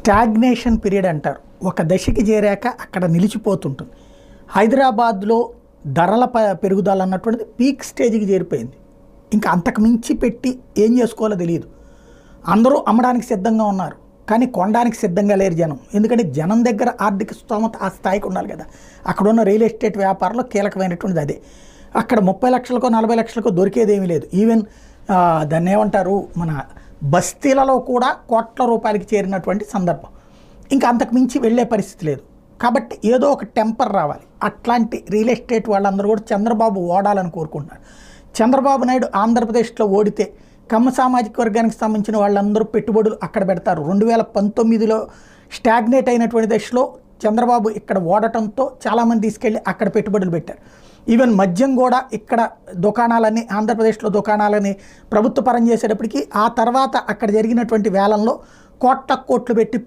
Stagnation period అంటారు. ఒక దశకి చేరాక అక్కడ నిలిచిపోతుంటుంది. హైదరాబాద్లో ధరల పెరుగుదల అన్నటువంటిది పీక్ స్టేజ్కి చేరిపోయింది. ఇంకా అంతకు మించి పెట్టి ఏం చేసుకోవాలో తెలియదు. అందరూ అమ్మడానికి సిద్ధంగా ఉన్నారు, కానీ కొనడానికి సిద్ధంగా లేరు జనం. ఎందుకంటే జనం దగ్గర ఆర్థిక స్తోమత ఆ స్థాయికి ఉండాలి కదా. అక్కడ ఉన్న రియల్ ఎస్టేట్ వ్యాపారంలో కీలకమైనటువంటిది అదే. అక్కడ 30 లక్షలకో 40 లక్షలకో దొరికేదేమీ లేదు. ఈవెన్ దాన్ని ఏమంటారు, మన బస్తీలలో కూడా కోట్ల రూపాయలకి చేరినటువంటి సందర్భం. ఇంకా అంతకు మించి వెళ్ళే పరిస్థితి లేదు. కాబట్టి ఏదో ఒక టెంపర్ రావాలి. అట్లాంటి రియల్ ఎస్టేట్ వాళ్ళందరూ కూడా చంద్రబాబు ఓడాలని కోరుకుంటున్నారు. చంద్రబాబు నాయుడు ఆంధ్రప్రదేశ్లో ఓడితే కమ్మ సామాజిక వర్గానికి సంబంధించిన వాళ్ళందరూ పెట్టుబడులు అక్కడ పెడతారు. 2019లో స్టాగ్నేట్ అయినటువంటి దశలో చంద్రబాబు ఇక్కడ ఓడటంతో చాలామంది తీసుకెళ్ళి అక్కడ పెట్టుబడులు పెట్టారు. ఈవెన్ మద్యం కూడా ఇక్కడ దుకాణాలని, ఆంధ్రప్రదేశ్లో దుకాణాలని ప్రభుత్వ పరం చేసేటప్పటికి ఆ తర్వాత అక్కడ జరిగినటువంటి వేలంలో కోట్ల కోట్లు పెట్టి